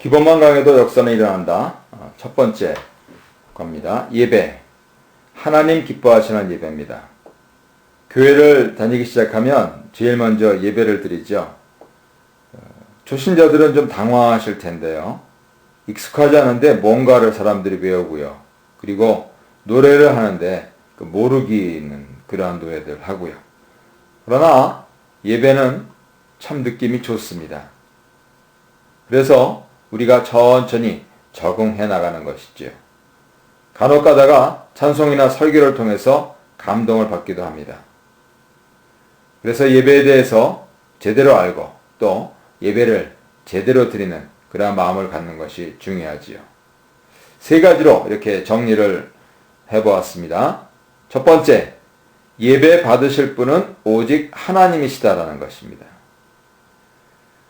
기본만 강해도 역사는 일어난다. 첫 번째 겁니다. 예배. 하나님 기뻐하시는 예배입니다. 교회를 다니기 시작하면 제일 먼저 예배를 드리죠. 초신자들은 좀 당황하실 텐데요. 익숙하지 않은데 뭔가를 사람들이 배우고요. 그리고 노래를 하는데 모르기는 그러한 노래들 하고요. 그러나 예배는 참 느낌이 좋습니다. 그래서 우리가 천천히 적응해 나가는 것이죠. 간혹 가다가 찬송이나 설교를 통해서 감동을 받기도 합니다. 그래서 예배에 대해서 제대로 알고 또 예배를 제대로 드리는 그러한 마음을 갖는 것이 중요하지요. 세 가지로 이렇게 정리를 해보았습니다. 첫 번째, 예배 받으실 분은 오직 하나님이시다라는 것입니다.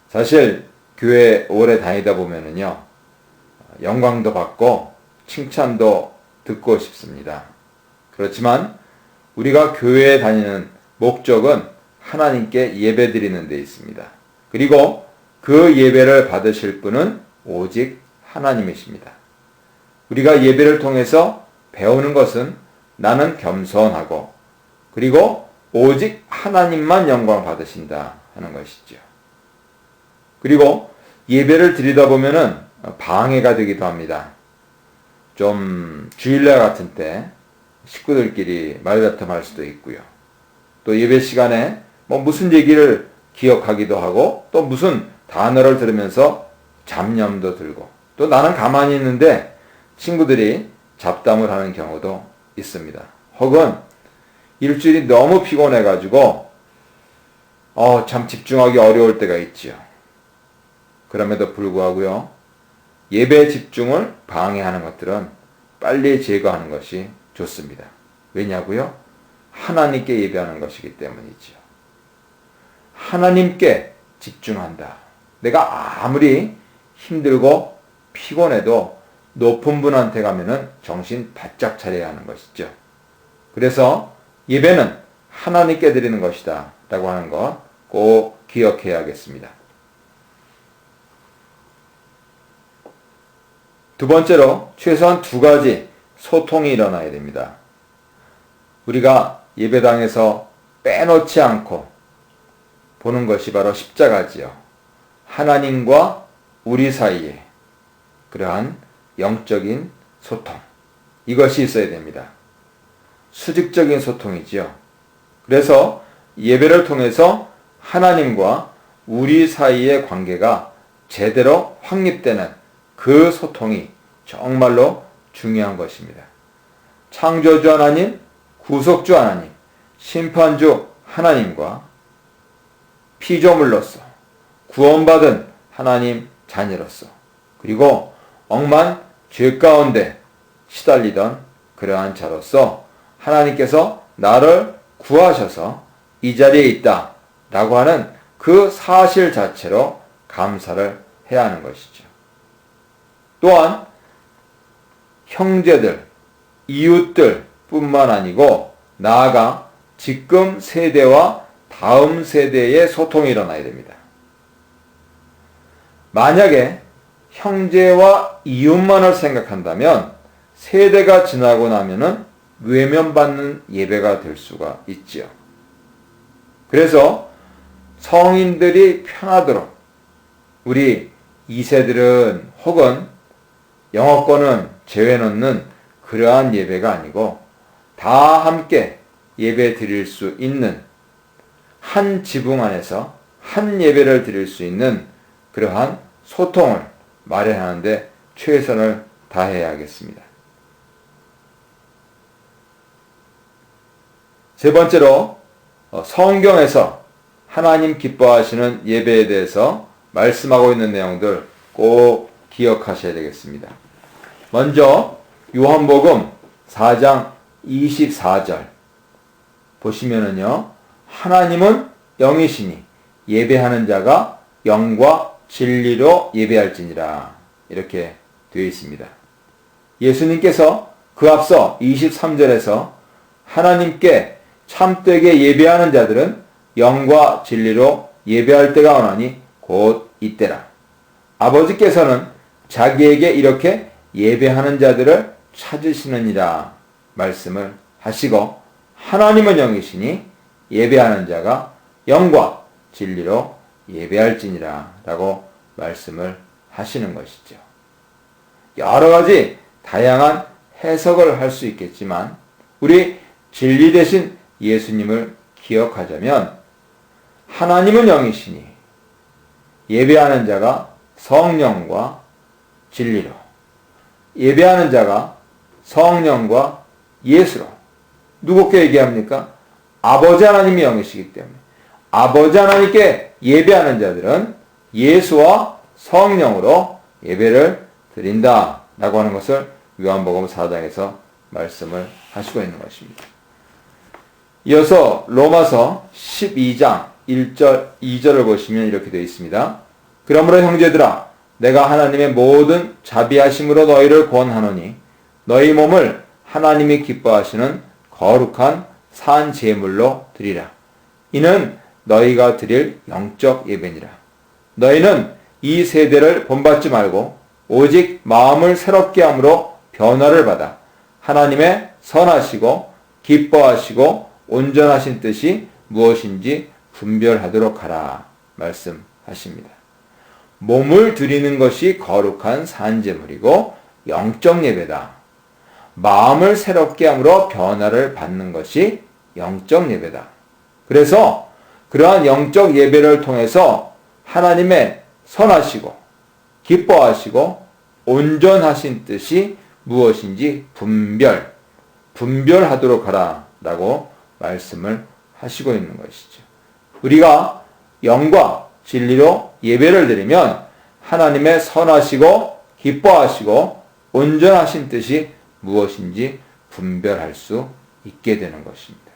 사실 교회 오래 다니다 보면은요, 영광도 받고 칭찬도 듣고 싶습니다. 그렇지만 우리가 교회에 다니는 목적은 하나님께 예배 드리는 데 있습니다. 그리고 그 예배를 받으실 분은 오직 하나님이십니다. 우리가 예배를 통해서 배우는 것은 나는 겸손하고 그리고 오직 하나님만 영광 받으신다 하는 것이죠. 그리고 예배를 드리다 보면은 방해가 되기도 합니다. 좀 주일날 같은 때 식구들끼리 말다툼할 수도 있고요. 또 예배 시간에 무슨 얘기를 기억하기도 하고 또 무슨 단어를 들으면서 잡념도 들고 또 나는 가만히 있는데 친구들이 잡담을 하는 경우도 있습니다. 혹은 일주일이 너무 피곤해가지고 참 집중하기 어려울 때가 있지요. 그럼에도 불구하고요. 예배 집중을 방해하는 것들은 빨리 제거하는 것이 좋습니다. 왜냐고요? 하나님께 예배하는 것이기 때문이지요. 하나님께 집중한다. 내가 아무리 힘들고 피곤해도 높은 분한테 가면은 정신 바짝 차려야 하는 것이죠. 그래서 예배는 하나님께 드리는 것이다 라고 하는 것 꼭 기억해야겠습니다. 두 번째로 최소한 두 가지 소통이 일어나야 됩니다. 우리가 예배당에서 빼놓지 않고 보는 것이 바로 십자가지요. 하나님과 우리 사이에 그러한 영적인 소통. 이것이 있어야 됩니다. 수직적인 소통이지요. 그래서 예배를 통해서 하나님과 우리 사이의 관계가 제대로 확립되는 그 소통이 정말로 중요한 것입니다. 창조주 하나님, 구속주 하나님, 심판주 하나님과 피조물로서 구원받은 하나님 자녀로서 그리고 억만 죄 가운데 시달리던 그러한 자로서 하나님께서 나를 구하셔서 이 자리에 있다 라고 하는 그 사실 자체로 감사를 해야 하는 것이죠. 또한 형제들, 이웃들 뿐만 아니고 나아가 지금 세대와 다음 세대의 소통이 일어나야 됩니다. 만약에 형제와 이웃만을 생각한다면 세대가 지나고 나면은 외면받는 예배가 될 수가 있지요. 그래서 성인들이 편하도록 우리 2세들은 혹은 영어권은 제외놓는 그러한 예배가 아니고 다 함께 예배 드릴 수 있는 한 지붕 안에서 한 예배를 드릴 수 있는 그러한 소통을 마련하는데 최선을 다해야겠습니다. 세 번째로 성경에서 하나님 기뻐하시는 예배에 대해서 말씀하고 있는 내용들 꼭 기억하셔야 되겠습니다. 먼저 요한복음 4장 24절 보시면은요. 하나님은 영이시니 예배하는 자가 영과 진리로 예배할지니라 이렇게 되어 있습니다. 예수님께서 그 앞서 23절에서 하나님께 참되게 예배하는 자들은 영과 진리로 예배할 때가 오나니 곧 이때라. 아버지께서는 자기에게 이렇게 예배하는 자들을 찾으시느니라 말씀을 하시고, 하나님은 영이시니 예배하는 자가 영과 진리로 예배할지니라 라고 말씀을 하시는 것이죠. 여러 가지 다양한 해석을 할 수 있겠지만 우리 진리 되신 예수님을 기억하자면, 하나님은 영이시니 예배하는 자가 성령과 진리로, 예배하는 자가 성령과 예수로. 누구께 얘기합니까? 아버지 하나님이 영이시기 때문에 아버지 하나님께 예배하는 자들은 예수와 성령으로 예배를 드린다 라고 하는 것을 요한복음 4장에서 말씀을 하시고 있는 것입니다. 이어서 로마서 12장 1절 2절을 보시면 이렇게 되어 있습니다. 그러므로 형제들아, 내가 하나님의 모든 자비하심으로 너희를 권하노니 너희 몸을 하나님이 기뻐하시는 거룩한 산 제물로 드리라. 이는 너희가 드릴 영적 예배니라. 너희는 이 세대를 본받지 말고 오직 마음을 새롭게 함으로 변화를 받아 하나님의 선하시고 기뻐하시고 온전하신 뜻이 무엇인지 분별하도록 하라 말씀하십니다. 몸을 드리는 것이 거룩한 산제물이고 영적 예배다. 마음을 새롭게 함으로 변화를 받는 것이 영적 예배다. 그래서 그러한 영적 예배를 통해서 하나님의 선하시고 기뻐하시고 온전하신 뜻이 무엇인지 분별하도록 하라 라고 말씀을 하시고 있는 것이죠. 우리가 영과 진리로 예배를 드리면 하나님의 선하시고 기뻐하시고 온전하신 뜻이 무엇인지 분별할 수 있게 되는 것입니다.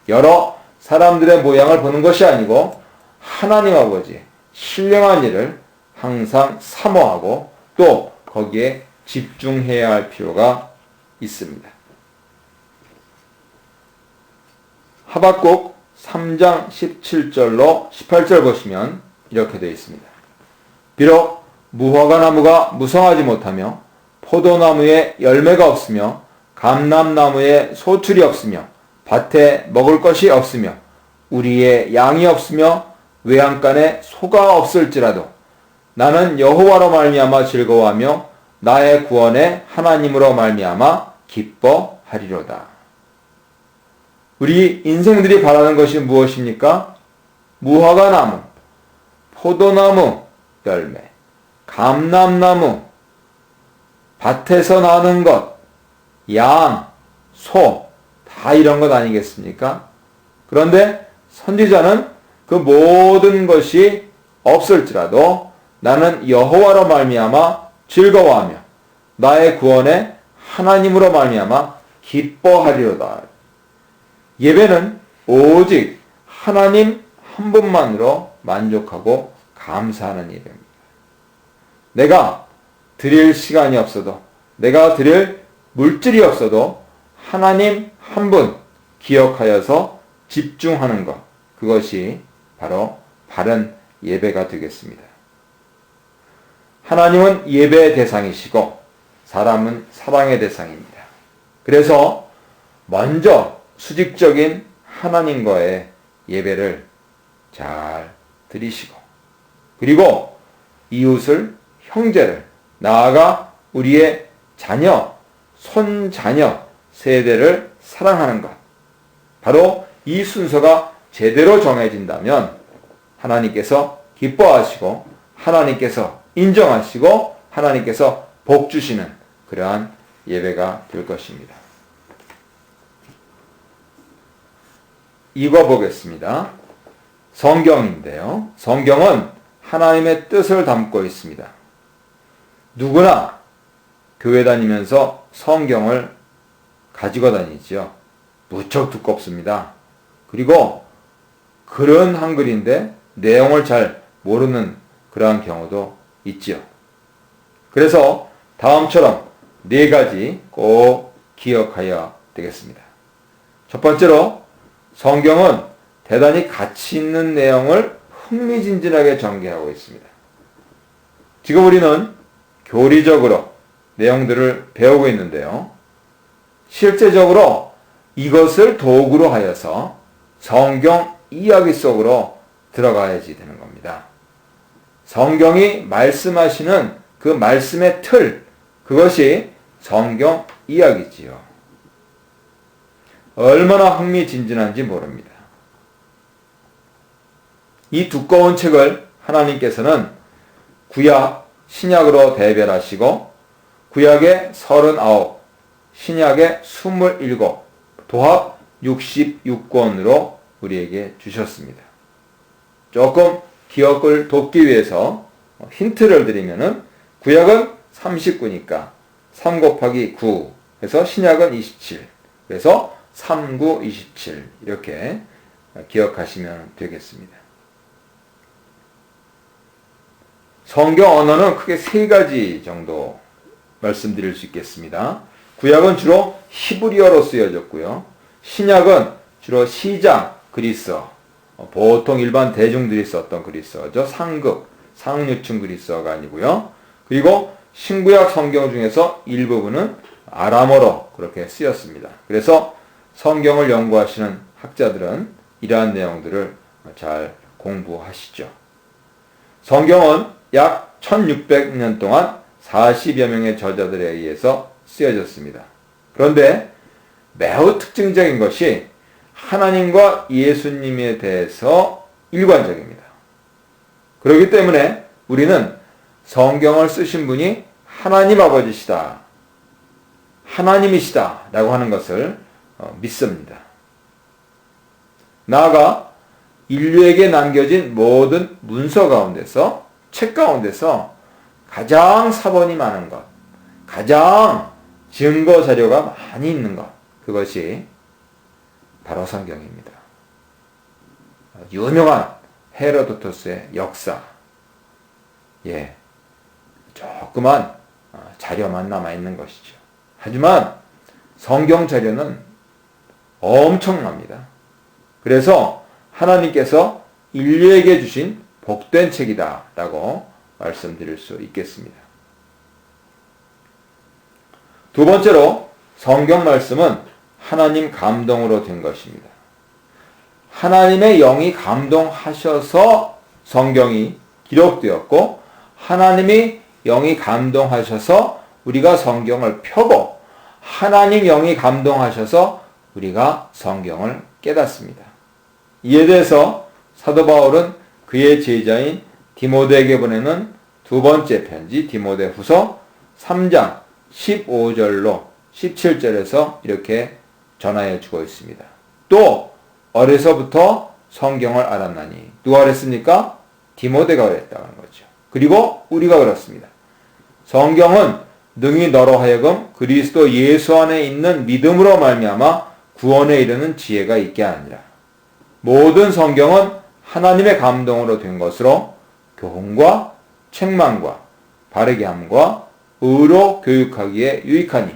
여러 사람들의 모양을 보는 것이 아니고 하나님 아버지의 신령한 일을 항상 사모하고 또 거기에 집중해야 할 필요가 있습니다. 하박국 3장 17절로 18절 보시면 이렇게 되어 있습니다. 비록 무화과 나무가 무성하지 못하며 포도나무에 열매가 없으며 감람나무에 소출이 없으며 밭에 먹을 것이 없으며 우리의 양이 없으며 외양간에 소가 없을지라도 나는 여호와로 말미암아 즐거워하며 나의 구원의 하나님으로 말미암아 기뻐하리로다. 우리 인생들이 바라는 것이 무엇입니까? 무화과 나무, 포도나무 열매, 감람나무, 밭에서 나는 것, 양, 소, 다 이런 것 아니겠습니까? 그런데 선지자는 그 모든 것이 없을지라도 나는 여호와로 말미암아 즐거워하며 나의 구원의 하나님으로 말미암아 기뻐하리로다. 예배는 오직 하나님 한 분만으로 만족하고 감사하는 예배입니다. 내가 드릴 시간이 없어도, 내가 드릴 물질이 없어도 하나님 한 분 기억하여서 집중하는 것, 그것이 바로 바른 예배가 되겠습니다. 하나님은 예배의 대상이시고 사람은 사랑의 대상입니다. 그래서 먼저 수직적인 하나님과의 예배를 잘 드리시고, 그리고 이웃을, 형제를, 나아가 우리의 자녀, 손자녀 세대를 사랑하는 것, 바로 이 순서가 제대로 정해진다면 하나님께서 기뻐하시고 하나님께서 인정하시고 하나님께서 복 주시는 그러한 예배가 될 것입니다. 읽어보겠습니다. 성경인데요. 성경은 하나님의 뜻을 담고 있습니다. 누구나 교회 다니면서 성경을 가지고 다니죠. 무척 두껍습니다. 그리고 글은 한글인데 내용을 잘 모르는 그러한 경우도 있죠. 그래서 다음처럼 4가지 꼭 기억해야 되겠습니다. 첫 번째로, 성경은 대단히 가치 있는 내용을 흥미진진하게 전개하고 있습니다. 지금 우리는 교리적으로 내용들을 배우고 있는데요. 실제적으로 이것을 도구로 하여서 성경 이야기 속으로 들어가야지 되는 겁니다. 성경이 말씀하시는 그 말씀의 틀, 그것이 성경 이야기지요. 얼마나 흥미진진한지 모릅니다. 이 두꺼운 책을 하나님께서는 구약, 신약으로 대별하시고 구약에 39, 신약에 27, 도합 66권으로 우리에게 주셨습니다. 조금 기억을 돕기 위해서 힌트를 드리면은 구약은 39니까 3 곱하기 9 해서 신약은 27, 그래서 39, 27 이렇게 기억하시면 되겠습니다. 성경 언어는 크게 세 가지 정도 말씀드릴 수 있겠습니다. 구약은 주로 히브리어로 쓰여졌고요. 신약은 주로 시장 그리스어, 보통 일반 대중들이 썼던 그리스어죠. 상급, 상류층 그리스어가 아니고요. 그리고 신구약 성경 중에서 일부분은 아람어로 그렇게 쓰였습니다. 그래서 성경을 연구하시는 학자들은 이러한 내용들을 잘 공부하시죠. 성경은 약 1600년 동안 40여 명의 저자들에 의해서 쓰여졌습니다. 그런데 매우 특징적인 것이 하나님과 예수님에 대해서 일관적입니다. 그렇기 때문에 우리는 성경을 쓰신 분이 하나님 아버지시다, 하나님이시다 라고 하는 것을 믿습니다. 나아가 인류에게 남겨진 모든 문서 가운데서, 책 가운데서 가장 사본이 많은 것, 가장 증거 자료가 많이 있는 것, 그것이 바로 성경입니다. 유명한 헤로도토스의 역사, 조그만 자료만 남아있는 것이죠. 하지만 성경 자료는 엄청납니다. 그래서 하나님께서 인류에게 주신 복된 책이다 라고 말씀드릴 수 있겠습니다. 두 번째로 성경 말씀은 하나님 감동으로 된 것입니다. 하나님의 영이 감동하셔서 성경이 기록되었고 하나님이 영이 감동하셔서 우리가 성경을 펴고 하나님 영이 감동하셔서 우리가 성경을 깨닫습니다. 이에 대해서 사도 바울은 그의 제자인 디모데에게 보내는 두 번째 편지 디모데후서 3장 15절로 17절에서 이렇게 전하여 주고 있습니다. 또 어려서부터 성경을 알았나니 누가 그랬습니까? 디모데가 그랬다는 거죠. 그리고 우리가 그렇습니다. 성경은 능히 너로 하여금 그리스도 예수 안에 있는 믿음으로 말미암아 구원에 이르는 지혜가 있게 하니라. 모든 성경은 하나님의 감동으로 된 것으로 교훈과 책망과 바르게 함과 의로 교육하기에 유익하니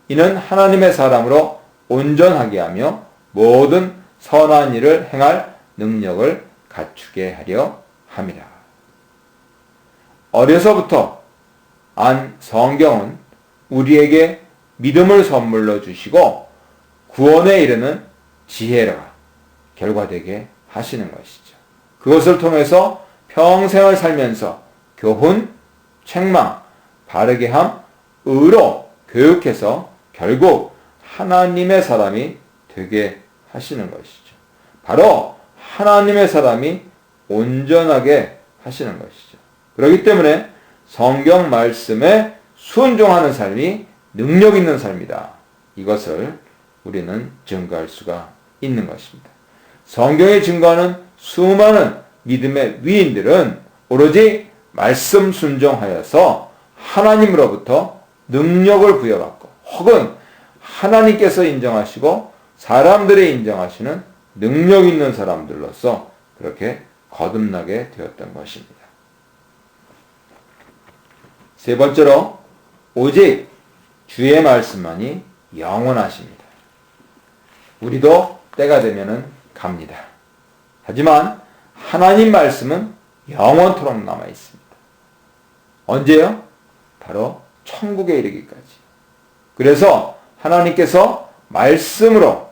이는 하나님의 사람으로 온전하게 하며 모든 선한 일을 행할 능력을 갖추게 하려 함이라. 어려서부터 안 성경은 우리에게 믿음을 선물로 주시고 구원에 이르는 지혜가 결과되게 하시는 것이죠. 그것을 통해서 평생을 살면서 교훈, 책망, 바르게 함, 의로 교육해서 결국 하나님의 사람이 되게 하시는 것이죠. 바로 하나님의 사람이 온전하게 하시는 것이죠. 그렇기 때문에 성경 말씀에 순종하는 삶이 능력 있는 삶이다. 이것을 우리는 증거할 수가 있는 것입니다. 성경이 증거하는 수많은 믿음의 위인들은 오로지 말씀 순종하여서 하나님으로부터 능력을 부여받고 혹은 하나님께서 인정하시고 사람들이 인정하시는 능력 있는 사람들로서 그렇게 거듭나게 되었던 것입니다. 세 번째로 오직 주의 말씀만이 영원하십니다. 우리도 때가 되면은 갑니다. 하지만 하나님 말씀은 영원토록 남아 있습니다. 언제요? 바로 천국에 이르기까지. 그래서 하나님께서 말씀으로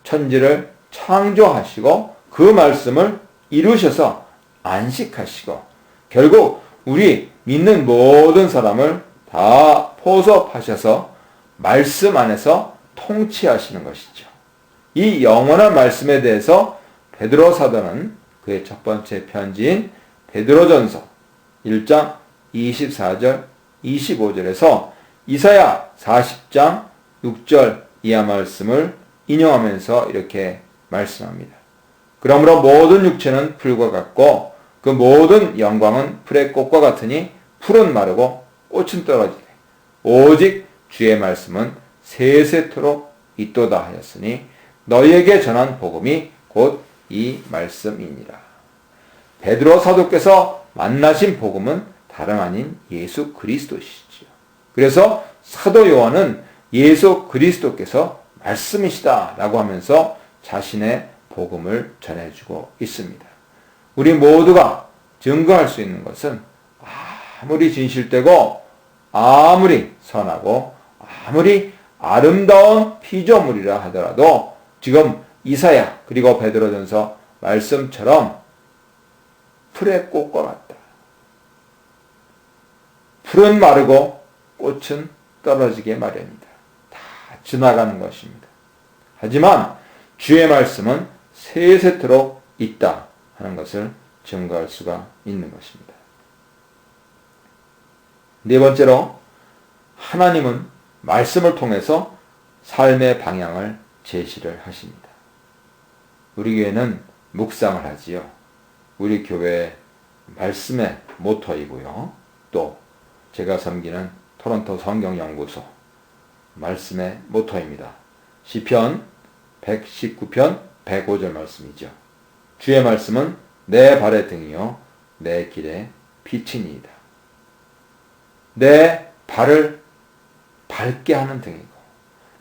천지를 창조하시고 그 말씀을 이루셔서 안식하시고 결국 우리 믿는 모든 사람을 다 포섭하셔서 말씀 안에서 통치하시는 것이죠. 이 영원한 말씀에 대해서 베드로 사도는 그의 첫 번째 편지인 베드로전서 1장 24절 25절에서 이사야 40장 6절 이하 말씀을 인용하면서 이렇게 말씀합니다. 그러므로 모든 육체는 풀과 같고 그 모든 영광은 풀의 꽃과 같으니 풀은 마르고 꽃은 떨어지되 오직 주의 말씀은 세세토록 있도다 하였으니 너희에게 전한 복음이 곧 이 말씀이니라. 베드로 사도께서 만나신 복음은 다름 아닌 예수 그리스도시지요. 그래서 사도 요한은 예수 그리스도께서 말씀이시다라고 하면서 자신의 복음을 전해주고 있습니다. 우리 모두가 증거할 수 있는 것은 아무리 진실되고 아무리 선하고 아무리 아름다운 피조물이라 하더라도 지금 이사야 그리고 베드로전서 말씀처럼 풀의 꽃과 같다. 풀은 마르고 꽃은 떨어지게 마련이다. 다 지나가는 것입니다. 하지만 주의 말씀은 세세토록 있다 하는 것을 증거할 수가 있는 것입니다. 네 번째로 하나님은 말씀을 통해서 삶의 방향을 제시를 하십니다. 우리 교회는 묵상을 하지요. 우리 교회 말씀의 모토이고요. 또 제가 섬기는 토론토 성경연구소 말씀의 모토입니다. 시편 119편 105절 말씀이죠. 주의 말씀은 내 발의 등이요 내 길의 빛이니이다. 내 발을 밝게 하는 등이고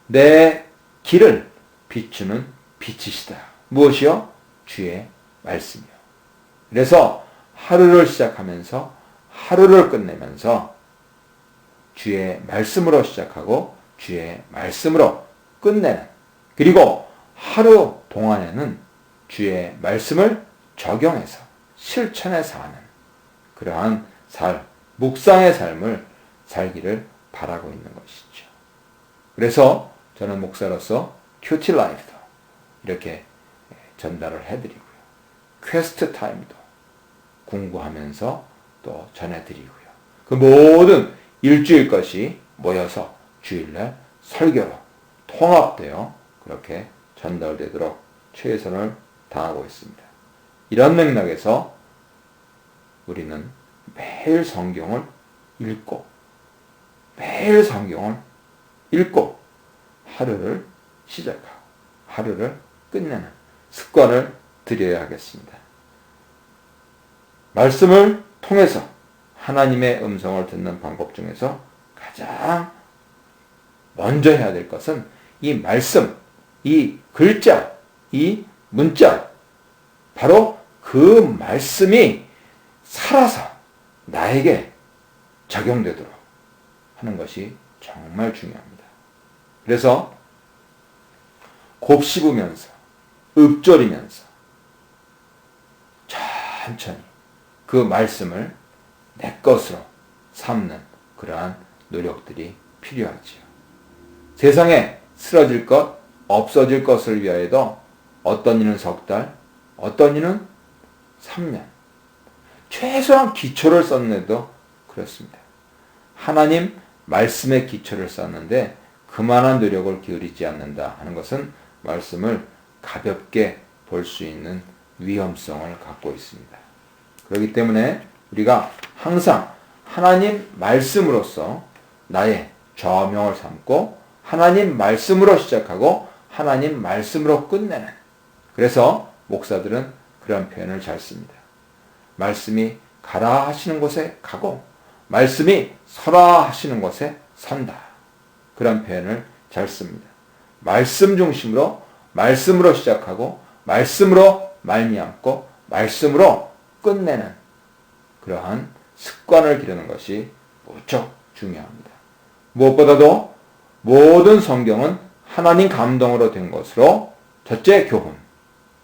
내 길을 비추는 빛이시다. 무엇이요? 주의 말씀이요. 그래서 하루를 시작하면서 하루를 끝내면서 주의 말씀으로 시작하고 주의 말씀으로 끝내는, 그리고 하루 동안에는 주의 말씀을 적용해서 실천해 사는 그러한 묵상의 삶을 살기를 바라고 있는 것이죠. 그래서 저는 목사로서 큐티 라이프도 이렇게 전달을 해드리고요. 퀘스트 타임도 공부하면서 또 전해드리고요. 그 모든 일주일 것이 모여서 주일날 설교로 통합되어 그렇게 전달되도록 최선을 다하고 있습니다. 이런 맥락에서 우리는 매일 성경을 읽고 매일 성경을 읽고 하루를 시작하고 하루를 끝내는 습관을 들여야 하겠습니다. 말씀을 통해서 하나님의 음성을 듣는 방법 중에서 가장 먼저 해야 될 것은 이 말씀, 이 글자, 이 문자, 바로 그 말씀이 살아서 나에게 적용되도록 하는 것이 정말 중요합니다. 그래서 곱씹으면서 읊조리면서 천천히 그 말씀을 내 것으로 삼는 그러한 노력들이 필요하지요. 세상에 쓰러질 것, 없어질 것을 위하여도 어떤 이는 석 달, 어떤 이는 3년, 최소한 기초를 쌓는데도 그렇습니다. 하나님 말씀의 기초를 쌓는데 그만한 노력을 기울이지 않는다 하는 것은 말씀을 가볍게 볼 수 있는 위험성을 갖고 있습니다. 그렇기 때문에 우리가 항상 하나님 말씀으로서 나의 저명을 삼고 하나님 말씀으로 시작하고 하나님 말씀으로 끝내는, 그래서 목사들은 그런 표현을 잘 씁니다. 말씀이 가라 하시는 곳에 가고 말씀이 서라 하시는 곳에 선다. 그런 표현을 잘 씁니다. 말씀 중심으로 말씀으로 시작하고 말씀으로 말미암고 말씀으로 끝내는 그러한 습관을 기르는 것이 무척 중요합니다. 무엇보다도 모든 성경은 하나님 감동으로 된 것으로 첫째 교훈,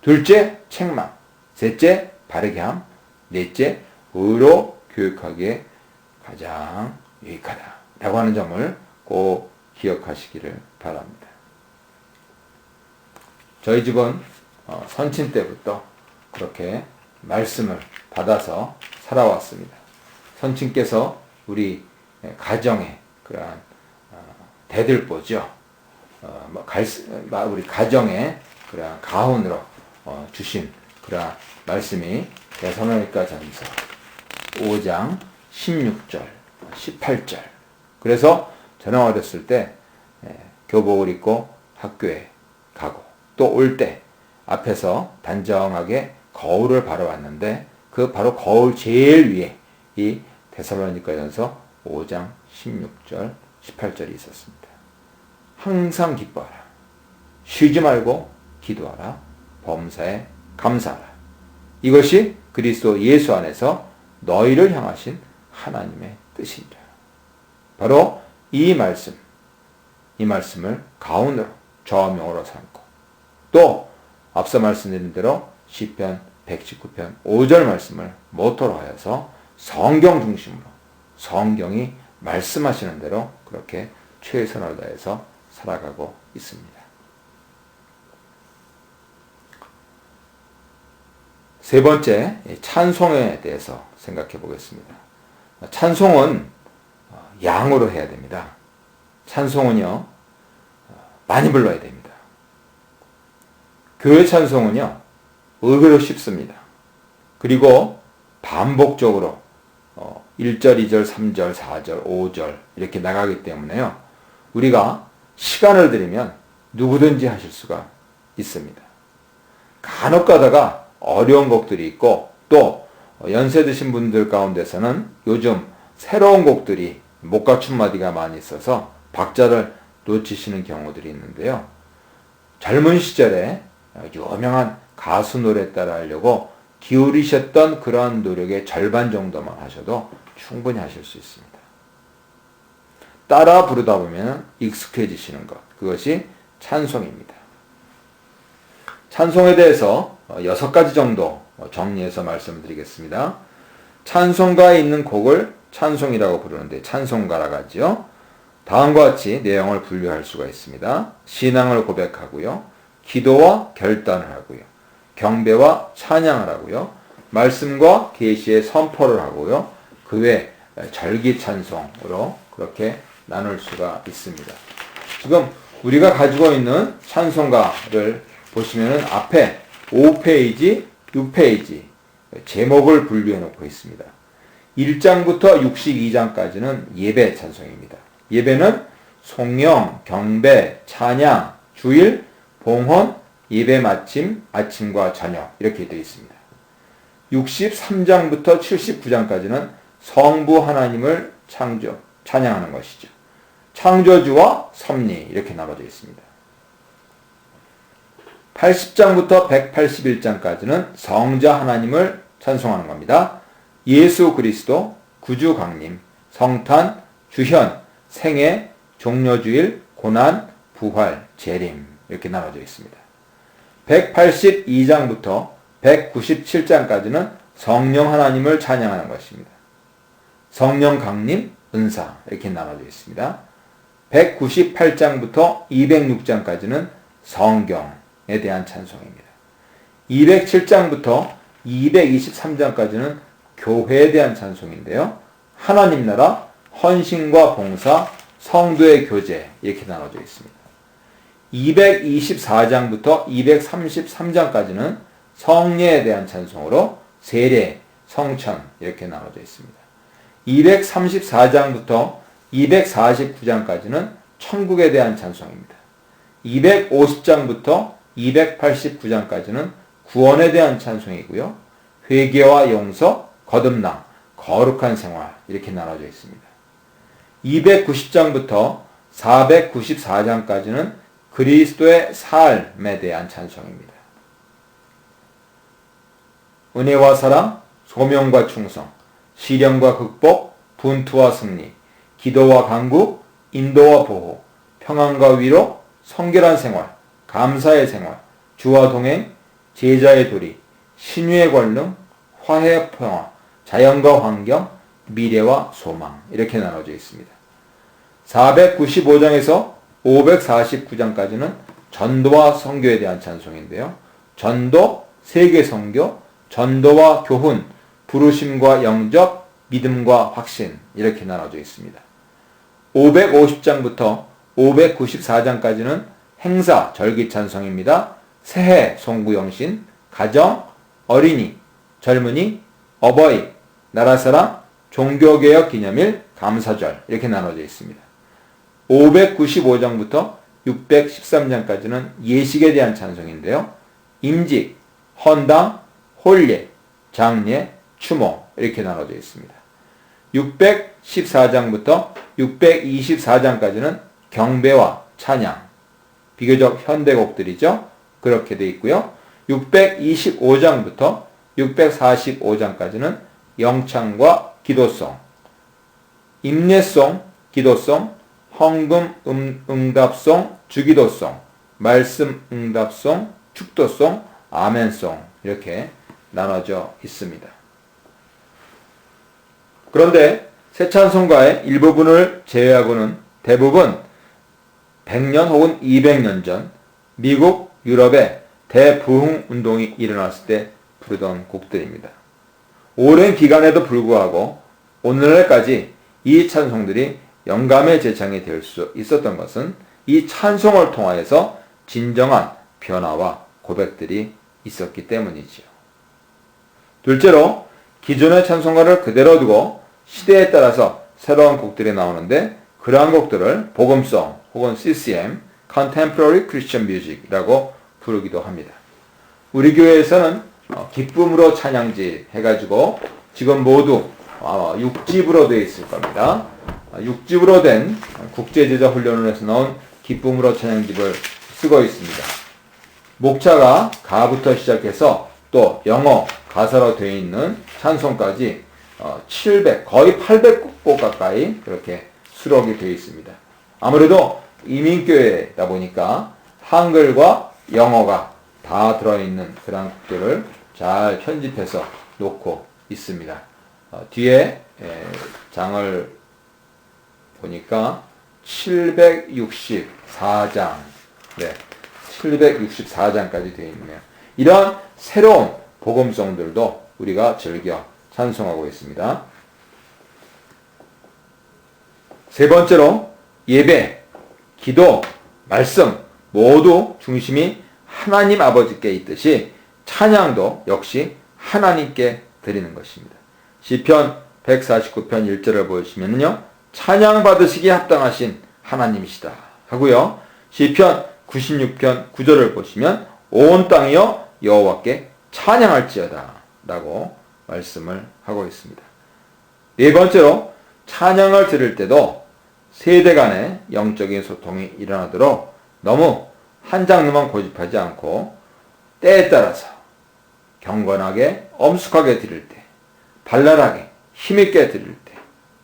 둘째 책망, 셋째 바르게 함, 넷째 의로 교육하기에 가장 유익하다라고 하는 점을 꼭 기억하시기를 바랍니다. 저희 집은 선친 때부터 그렇게 말씀을 받아서 살아왔습니다. 선친께서 우리 가정의 그러한 대들보죠. 우리 가정의 그러한 가훈으로 주신 그러한 말씀이 데살로니가전서 5장 16절, 18절. 그래서 저는 어렸을 때 교복을 입고 학교에 가고 또 올 때 앞에서 단정하게 거울을 바라봤는데 그 바로 거울 제일 위에 이 데살로니가전서 5장 16절, 18절이 있었습니다. 항상 기뻐하라. 쉬지 말고 기도하라. 범사에 감사하라. 이것이 그리스도 예수 안에서 너희를 향하신 하나님의 뜻이니라. 바로 이 말씀을 가운으로 저명으로 삼고 또 앞서 말씀드린 대로 시편 119편 5절 말씀을 모토로 하여서 성경 중심으로 성경이 말씀하시는 대로 그렇게 최선을 다해서 살아가고 있습니다. 세 번째, 찬송에 대해서 생각해 보겠습니다. 찬송은 양으로 해야 됩니다. 찬송은요, 많이 불러야 됩니다. 교회 찬송은요, 의외로 쉽습니다. 그리고 반복적으로 1절, 2절, 3절, 4절, 5절 이렇게 나가기 때문에요. 우리가 시간을 들이면 누구든지 하실 수가 있습니다. 간혹 가다가 어려운 곡들이 있고 또 연세 드신 분들 가운데서는 요즘 새로운 곡들이 목가춤 마디가 많이 있어서 박자를 놓치시는 경우들이 있는데요. 젊은 시절에 유명한 가수 노래 따라 하려고 기울이셨던 그런 노력의 절반 정도만 하셔도 충분히 하실 수 있습니다. 따라 부르다 보면 익숙해지시는 것, 그것이 찬송입니다. 찬송에 대해서 6가지 정도 정리해서 말씀을 드리겠습니다. 찬송가에 있는 곡을 찬송이라고 부르는데 찬송가라고 하죠. 다음과 같이 내용을 분류할 수가 있습니다. 신앙을 고백하고요. 기도와 결단을 하고요. 경배와 찬양을 하고요. 말씀과 계시의 선포를 하고요. 그 외 절기 찬송으로 그렇게 나눌 수가 있습니다. 지금 우리가 가지고 있는 찬송가를 보시면 앞에 5페이지, 6페이지 제목을 분류해 놓고 있습니다. 1장부터 62장까지는 예배 찬송입니다. 예배는 송영, 경배, 찬양, 주일, 봉헌, 예배 마침, 아침과 저녁 이렇게 되어 있습니다. 63장부터 79장까지는 성부 하나님을 찬양하는 것이죠. 창조주와 섭리 이렇게 나눠져 있습니다. 80장부터 181장까지는 성자 하나님을 찬송하는 겁니다. 예수 그리스도, 구주 강림, 성탄, 주현, 생애, 종려주일, 고난, 부활, 재림 이렇게 나눠져 있습니다. 182장부터 197장까지는 성령 하나님을 찬양하는 것입니다. 성령 강림, 은사 이렇게 나눠져 있습니다. 198장부터 206장까지는 성경에 대한 찬송입니다. 207장부터 223장까지는 교회에 대한 찬송인데요. 하나님 나라, 헌신과 봉사, 성도의 교제 이렇게 나눠져 있습니다. 224장부터 233장까지는 성례에 대한 찬송으로 세례, 성천 이렇게 나눠져 있습니다. 234장부터 249장까지는 천국에 대한 찬송입니다. 250장부터 289장까지는 구원에 대한 찬송이고요. 회개와 용서, 거듭남, 거룩한 생활 이렇게 나눠져 있습니다. 290장부터 494장까지는 그리스도의 삶에 대한 찬송입니다. 은혜와 사랑, 소명과 충성, 시련과 극복, 분투와 승리, 기도와 간구, 인도와 보호, 평안과 위로, 성결한 생활, 감사의 생활, 주와 동행, 제자의 도리, 신유의 권능, 화해와 평화, 자연과 환경, 미래와 소망 이렇게 나눠져 있습니다. 495장에서 549장까지는 전도와 선교에 대한 찬송인데요. 전도, 세계 선교, 전도와 교훈, 부르심과 영접, 믿음과 확신 이렇게 나눠져 있습니다. 550장부터 594장까지는 행사, 절기 찬송입니다. 새해, 송구영신, 가정, 어린이, 젊은이, 어버이, 나라사랑, 종교개혁 기념일, 감사절 이렇게 나눠져 있습니다. 595장부터 613장까지는 예식에 대한 찬송인데요. 임직, 헌당, 혼례, 장례, 추모 이렇게 나눠져 있습니다. 614장부터 624장까지는 경배와 찬양, 비교적 현대곡들이죠. 그렇게 되어 있고요. 625장부터 645장까지는 영창과 기도송, 임례송, 기도송, 헌금 응답송, 주기도송, 말씀 응답송, 축도송, 아멘송 이렇게 나눠져 있습니다. 그런데 새 찬송가의 일부분을 제외하고는 대부분 100년 혹은 200년 전 미국, 유럽의 대부흥 운동이 일어났을 때 부르던 곡들입니다. 오랜 기간에도 불구하고 오늘날까지 이 찬송들이 영감의 제창이 될 수 있었던 것은 이 찬송을 통하여서 진정한 변화와 고백들이 있었기 때문이지요. 둘째로 기존의 찬송가를 그대로 두고 시대에 따라서 새로운 곡들이 나오는데 그러한 곡들을 복음송 혹은 CCM, Contemporary Christian Music이라고 부르기도 합니다. 우리 교회에서는 기쁨으로 찬양지 해가지고 지금 모두 6집으로 되어 있을 겁니다. 6집으로 된 국제제자 훈련원에서 나온 기쁨으로 찬양집을 쓰고 있습니다. 목차가 가부터 시작해서 또 영어 가사로 되어 있는 찬송까지 700, 거의 800곡 가까이 그렇게 수록이 되어 있습니다. 아무래도 이민교회다 보니까 한글과 영어가 다 들어있는 그런 곡들을 잘 편집해서 놓고 있습니다. 뒤에 장을 보니까 764장, 네, 764장까지 되어 있네요. 이런 새로운 복음송들도 우리가 즐겨 찬송하고 있습니다. 세 번째로 예배, 기도, 말씀 모두 중심이 하나님 아버지께 있듯이 찬양도 역시 하나님께 드리는 것입니다. 시편 149편 1절을 보시면요. 찬양 받으시기에 합당하신 하나님이시다 하고요. 시편 96편 9절을 보시면 온 땅이여 여호와께 찬양할지어다 라고 말씀을 하고 있습니다. 네 번째로 찬양을 드릴 때도 세대 간의 영적인 소통이 일어나도록 너무 한 장르만 고집하지 않고 때에 따라서 경건하게 엄숙하게 드릴 때, 발랄하게 힘있게 드릴 때,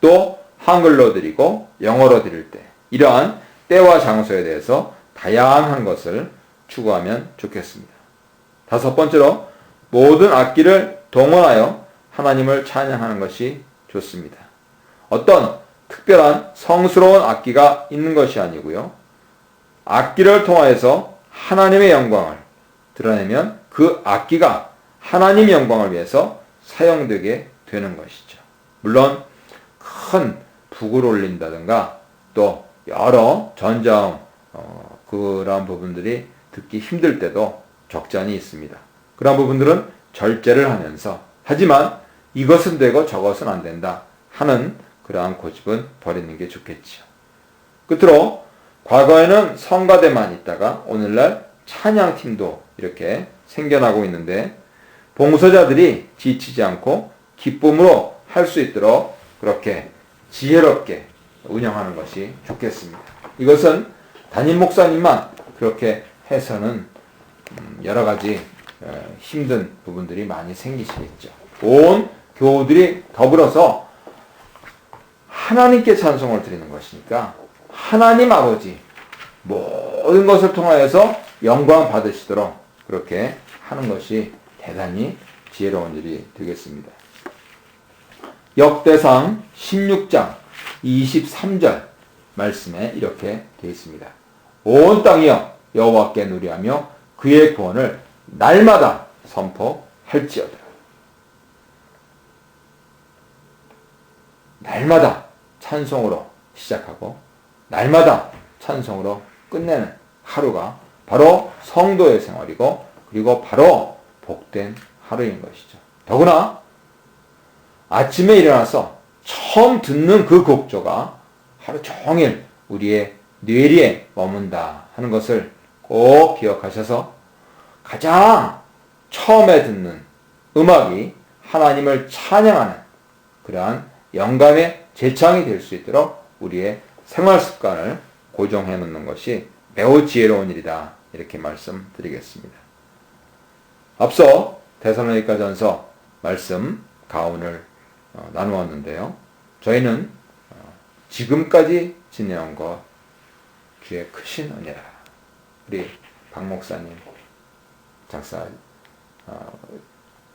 또 한글로 드리고 영어로 드릴 때 이러한 때와 장소에 대해서 다양한 것을 추구하면 좋겠습니다. 다섯 번째로 모든 악기를 동원하여 하나님을 찬양하는 것이 좋습니다. 어떤 특별한 성스러운 악기가 있는 것이 아니고요. 악기를 통하여서 하나님의 영광을 드러내면 그 악기가 하나님의 영광을 위해서 사용되게 되는 것이죠. 물론 큰 북을 올린다든가 또 여러 전자음 그런 부분들이 듣기 힘들 때도 적잖이 있습니다. 그런 부분들은 절제를 하면서 하지만 이것은 되고 저것은 안 된다 하는 그러한 고집은 버리는 게 좋겠지요. 끝으로 과거에는 성가대만 있다가 오늘날 찬양팀도 이렇게 생겨나고 있는데 봉사자들이 지치지 않고 기쁨으로 할 수 있도록 그렇게 지혜롭게 운영하는 것이 좋겠습니다. 이것은 담임 목사님만 그렇게 해서는 여러 가지 힘든 부분들이 많이 생기시겠죠. 온 교우들이 더불어서 하나님께 찬송을 드리는 것이니까 하나님 아버지 모든 것을 통하여서 영광 받으시도록 그렇게 하는 것이 대단히 지혜로운 일이 되겠습니다. 역대상 16장 23절 말씀에 이렇게 되어 있습니다. 온 땅이여 여호와께 누리하며 그의 구원을 날마다 선포할지어다. 날마다 찬송으로 시작하고 날마다 찬송으로 끝내는 하루가 바로 성도의 생활이고 그리고 바로 복된 하루인 것이죠. 더구나 아침에 일어나서 처음 듣는 그 곡조가 하루 종일 우리의 뇌리에 머문다 하는 것을 꼭 기억하셔서 가장 처음에 듣는 음악이 하나님을 찬양하는 그러한 영감의 제창이 될 수 있도록 우리의 생활 습관을 고정해 놓는 것이 매우 지혜로운 일이다. 이렇게 말씀드리겠습니다. 앞서 데살로니가전서 말씀 가운을 나누었는데요. 저희는 지금까지 지내온 것 주의 크신 은혜라. 우리 박 목사님 작사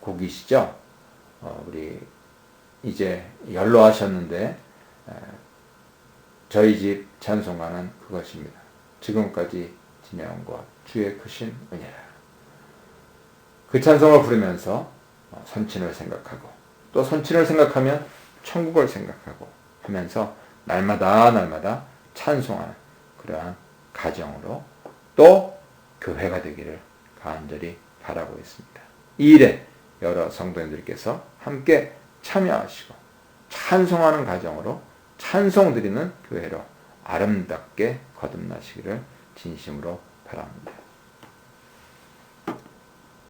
곡이시죠. 우리 이제 연로하셨는데 저희 집 찬송가는 그것입니다. 지금까지 지내온 것 주의 크신 은혜라. 그 찬송을 부르면서 선친을 생각하고 또 선친을 생각하면 천국을 생각하고 하면서 날마다 찬송하는 그러한 가정으로 또 교회가 되기를 간절히 바라고 있습니다. 이 일에 여러 성도님들께서 함께 참여하시고 찬송하는 가정으로 찬송 드리는 교회로 아름답게 거듭나시기를 진심으로 바랍니다.